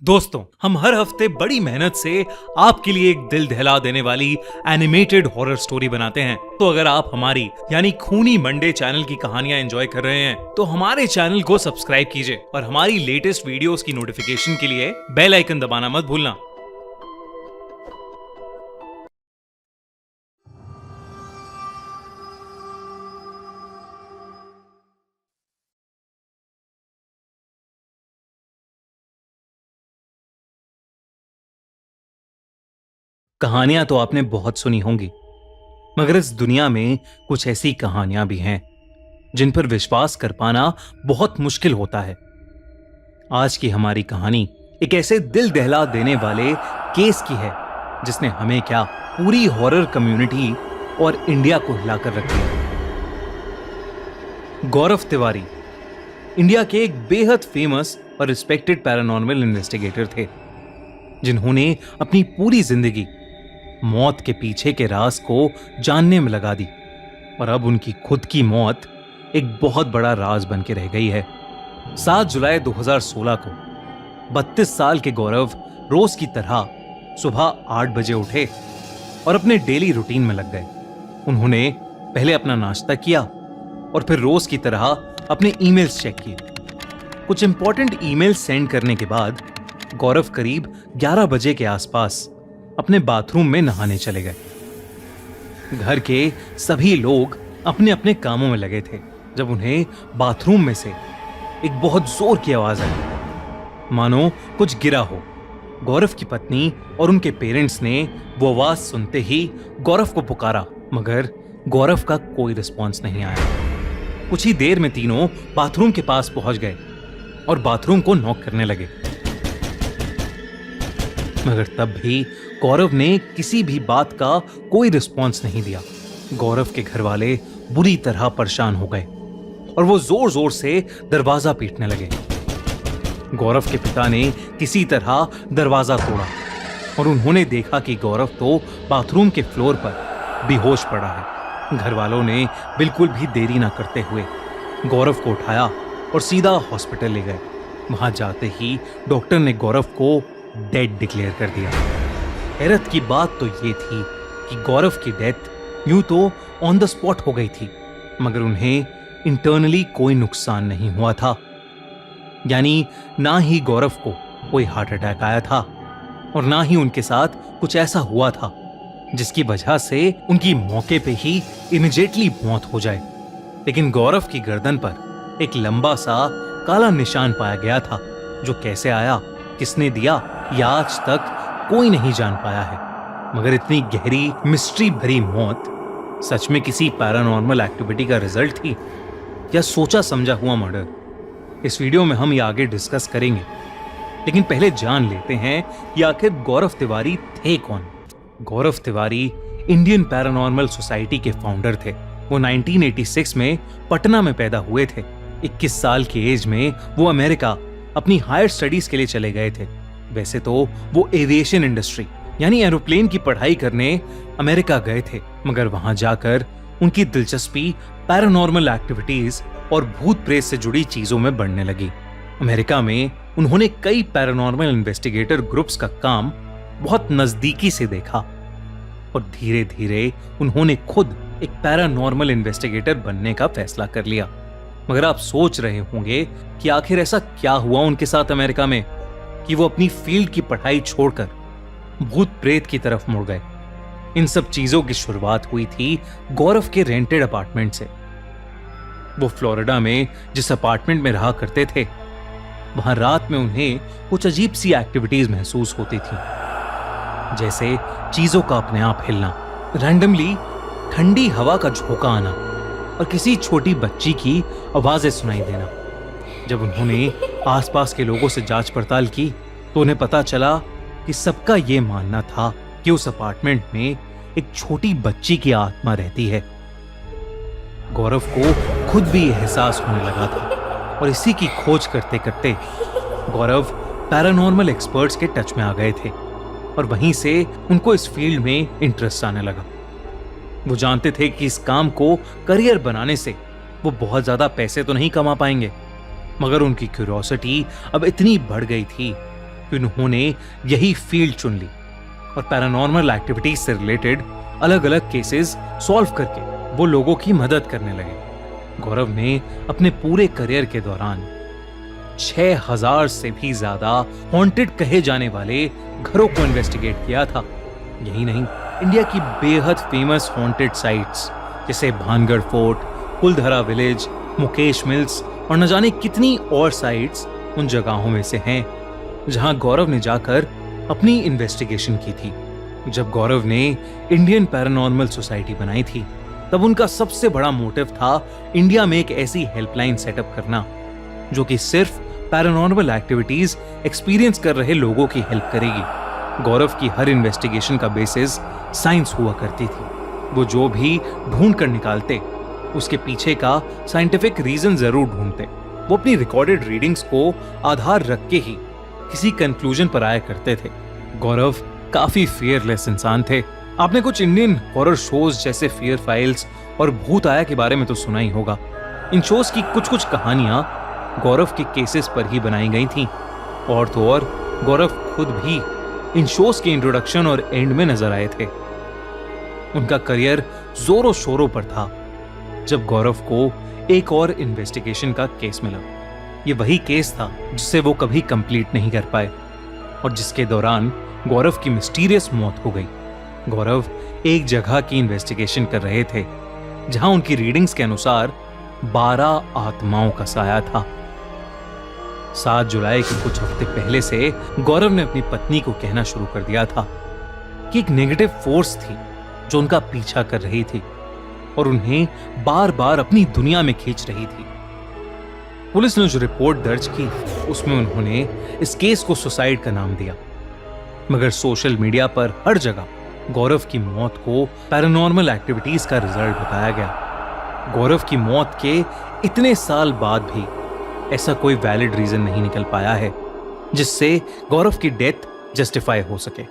दोस्तों, हम हर हफ्ते बड़ी मेहनत से आपके लिए एक दिल दहला देने वाली एनिमेटेड हॉरर स्टोरी बनाते हैं। तो अगर आप हमारी यानी खूनी मंडे चैनल की कहानियां एंजॉय कर रहे हैं तो हमारे चैनल को सब्सक्राइब कीजिए और हमारी लेटेस्ट वीडियोस की नोटिफिकेशन के लिए बेल आइकन दबाना मत भूलना। कहानियां तो आपने बहुत सुनी होंगी, मगर इस दुनिया में कुछ ऐसी कहानियां भी हैं जिन पर विश्वास कर पाना बहुत मुश्किल होता है। आज की हमारी कहानी एक ऐसे दिल दहला देने वाले केस की है जिसने हमें क्या, पूरी हॉरर कम्युनिटी और इंडिया को हिलाकर रख दिया। गौरव तिवारी इंडिया के एक बेहद फेमस और रिस्पेक्टेड पैरानॉर्मल इन्वेस्टिगेटर थे, जिन्होंने अपनी पूरी जिंदगी मौत के पीछे के राज को जानने में लगा दी और अब उनकी खुद की मौत एक बहुत बड़ा राज बन के रह गई है। 7 जुलाई 2016 को 32 साल के गौरव रोज की तरह सुबह 8 बजे उठे और अपने डेली रूटीन में लग गए। उन्होंने पहले अपना नाश्ता किया और फिर रोज की तरह अपने ईमेल्स चेक किए। कुछ इंपॉर्टेंट ईमेल सेंड करने के बाद गौरव करीब 11 बजे के आसपास अपने बाथरूम में नहाने चले गए। घर के सभी लोग अपने अपने कामों में लगे थे जब उन्हें बाथरूम में से एक बहुत जोर की आवाज आई, मानो कुछ गिरा हो। गौरव की पत्नी और उनके पेरेंट्स ने वो आवाज सुनते ही गौरव को पुकारा, मगर गौरव का कोई रिस्पॉन्स नहीं आया। कुछ ही देर में तीनों बाथरूम के पास पहुंच गए और बाथरूम को नॉक करने लगे, मगर तब भी गौरव ने किसी भी बात का कोई रिस्पॉन्स नहीं दिया। गौरव के घर वाले बुरी तरह परेशान हो गए और वो जोर जोर से दरवाजा पीटने लगे। गौरव के पिता ने किसी तरह दरवाजा तोड़ा और उन्होंने देखा कि गौरव तो बाथरूम के फ्लोर पर बेहोश पड़ा है। घर वालों ने बिल्कुल भी देरी ना करते हुए गौरव को उठाया और सीधा हॉस्पिटल ले गए। वहां जाते ही डॉक्टर ने गौरव को डेड डिक्लेयर कर दिया। हैरत की बात तो ये थी कि गौरव की डेथ यूं तो ऑन द स्पॉट हो गई थी, मगर उन्हें इंटरनली कोई नुकसान नहीं हुआ था। यानी ना ही गौरव को कोई हार्ट अटैक आया था और ना ही उनके साथ कुछ ऐसा हुआ था जिसकी वजह से उनकी मौके पे ही इमीडिएटली मौत हो जाए। लेकिन गौरव की गर्दन पर एक लंबा सा काला निशान पाया गया था, जो कैसे आया, किसने दिया, या आज तक कोई नहीं जान पाया है। मगर इतनी गहरी मिस्ट्री भरी मौत सच में किसी पैरानॉर्मल एक्टिविटी का रिजल्ट थी या सोचा समझा हुआ मर्डर? इस वीडियो में हम ये आगे डिस्कस करेंगे, लेकिन पहले जान लेते हैं कि आखिर गौरव तिवारी थे कौन। गौरव तिवारी इंडियन पैरानॉर्मल सोसाइटी के फाउंडर थे। वो 1986 में पटना में पैदा हुए थे। 21 साल की एज में वो अमेरिका अपनी हायर स्टडीज के लिए चले गए थे। वैसे तो वो एविएशन इंडस्ट्री यानी एरोप्लेन की पढ़ाई करने अमेरिका गए थे, मगर वहां जाकर उनकी दिलचस्पी पैरानॉर्मल एक्टिविटीज और भूत प्रेत से जुड़ी चीजों में बढ़ने लगी। अमेरिका में उन्होंने कई पैरानॉर्मल इन्वेस्टिगेटर ग्रुप्स का काम बहुत नजदीकी से देखा और धीरे धीरे उन्होंने खुद एक पैरानॉर्मल इन्वेस्टिगेटर बनने का फैसला कर लिया। मगर आप सोच रहे होंगे कि आखिर ऐसा क्या हुआ उनके साथ अमेरिका में कि वो अपनी फील्ड की पढ़ाई छोड़कर भूत प्रेत की तरफ मुड़ गए। इन सब चीजों की शुरुआत हुई थी गौरव के रेंटेड अपार्टमेंट से। वो फ्लोरिडा में जिस अपार्टमेंट में रहा करते थे, वहां रात में उन्हें कुछ अजीब सी एक्टिविटीज महसूस होती थी, जैसे चीजों का अपने आप हिलना, रैंडमली ठंडी हवा का झोंका आना और किसी छोटी बच्ची की आवाजें सुनाई देना। जब उन्होंने आसपास के लोगों से जांच पड़ताल की तो उन्हें पता चला कि सबका यह मानना था कि उस अपार्टमेंट में एक छोटी बच्ची की आत्मा रहती है। गौरव को खुद भी एहसास होने लगा था और इसी की खोज करते करते गौरव पैरानॉर्मल एक्सपर्ट्स के टच में आ गए थे और वहीं से उनको इस फील्ड में इंटरेस्ट आने लगा। वो जानते थे कि इस काम को करियर बनाने से वो बहुत ज्यादा पैसे तो नहीं कमा पाएंगे, मगर उनकी क्यूरियोसिटी अब इतनी बढ़ गई थी कि उन्होंने यही फील्ड चुन ली और पैरानॉर्मल एक्टिविटीज से रिलेटेड अलग अलग केसेस सॉल्व करके वो लोगों की मदद करने लगे। गौरव ने अपने पूरे करियर के दौरान 6000 से भी ज्यादा हॉन्टेड कहे जाने वाले घरों को इन्वेस्टिगेट किया था। यही नहीं, इंडिया की बेहद फेमस हॉन्टेड साइट्स जैसे Bhangarh fort, Kuldhara village, Mukesh mills और न जाने कितनी और साइट्स उन जगहों में से हैं जहां गौरव ने जाकर अपनी इन्वेस्टिगेशन की थी। जब गौरव ने इंडियन पैरानॉर्मल सोसाइटी बनाई थी तब उनका सबसे बड़ा मोटिव था इंडिया में एक ऐसी हेल्पलाइन सेटअप करना जो कि सिर्फ पैरानॉर्मल एक्टिविटीज एक्सपीरियंस कर रहे लोगों की हेल्प करेगी। गौरव की हर इन्वेस्टिगेशन का बेसिस साइंस हुआ करती थी। वो जो भी ढूंढ कर निकालते उसके पीछे का साइंटिफिक रीजन जरूर ढूंढते। वो अपनी रिकॉर्डेड रीडिंग्स को आधार रख के ही किसी कंक्लूजन पर आया करते थे। गौरव काफी फियरलेस इंसान थे। आपने कुछ इंडियन हॉरर शोज जैसे फियर फाइल्स और भूत आया के बारे में तो सुना ही होगा। इन शोज की कुछ कुछ कहानियां गौरव के केसेस पर ही बनाई गई थीं। और तो और गौरव खुद भी इन शोज के इंट्रोडक्शन और एंड में नजर आए थे। उनका करियर जोरों शोरों पर था जब गौरव को एक और इन्वेस्टिगेशन का केस मिला। ये वही केस था जिसे वो कभी कंप्लीट नहीं कर पाए और जिसके दौरान गौरव की मिस्टीरियस मौत हो गई। गौरव एक जगह की इन्वेस्टिगेशन कर रहे थे जहां उनकी रीडिंग्स के अनुसार 12 आत्माओं का साया था। 7 जुलाई के कुछ हफ्ते पहले से गौरव ने अपनी पत्नी को कहना शुरू कर दिया था कि एक नेगेटिव फोर्स थी जो उनका पीछा कर रही थी और उन्हें बार बार अपनी दुनिया में खींच रही थी। पुलिस ने जो रिपोर्ट दर्ज की उसमें उन्होंने इस केस को सुसाइड का नाम दिया, मगर सोशल मीडिया पर हर जगह गौरव की मौत को पैरानॉर्मल एक्टिविटीज का रिजल्ट बताया गया। गौरव की मौत के इतने साल बाद भी ऐसा कोई वैलिड रीजन नहीं निकल पाया है जिससे गौरव की डेथ जस्टिफाई हो सके।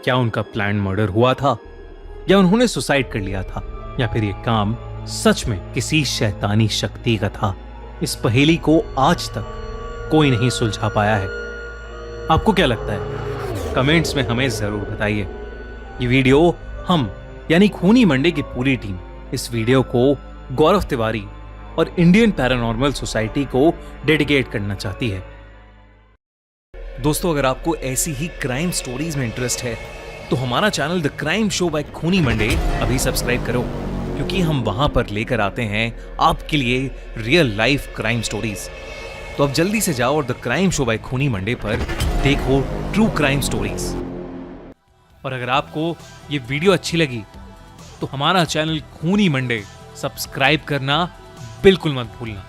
क्या उनका प्लान मर्डर हुआ था या उन्होंने सुसाइड कर लिया था या फिर ये काम सच में किसी शैतानी शक्ति का था? इस पहेली को आज तक कोई नहीं सुलझा पाया है। आपको क्या लगता है? कमेंट्स में हमें जरूर बताइए। ये वीडियो हम यानी खूनी मंडे की पूरी टीम इस वीडियो को गौरव तिवारी और इंडियन पैरानॉर्मल सोसाइटी को डेडिकेट करना चाहती है। दोस्तों, अगर आपको ऐसी ही क्राइम स्टोरीज में इंटरेस्ट है तो हमारा channel the crime show by खूनी मंडे अभी सब्सक्राइब करो, क्योंकि हम वहां पर लेकर आते हैं आपके लिए रियल लाइफ क्राइम स्टोरीज। तो अब जल्दी से जाओ और द क्राइम शो बाय खूनी मंडे पर देखो ट्रू क्राइम स्टोरीज। और अगर आपको ये वीडियो अच्छी लगी तो हमारा चैनल खूनी मंडे सब्सक्राइब करना बिल्कुल मत भूलना।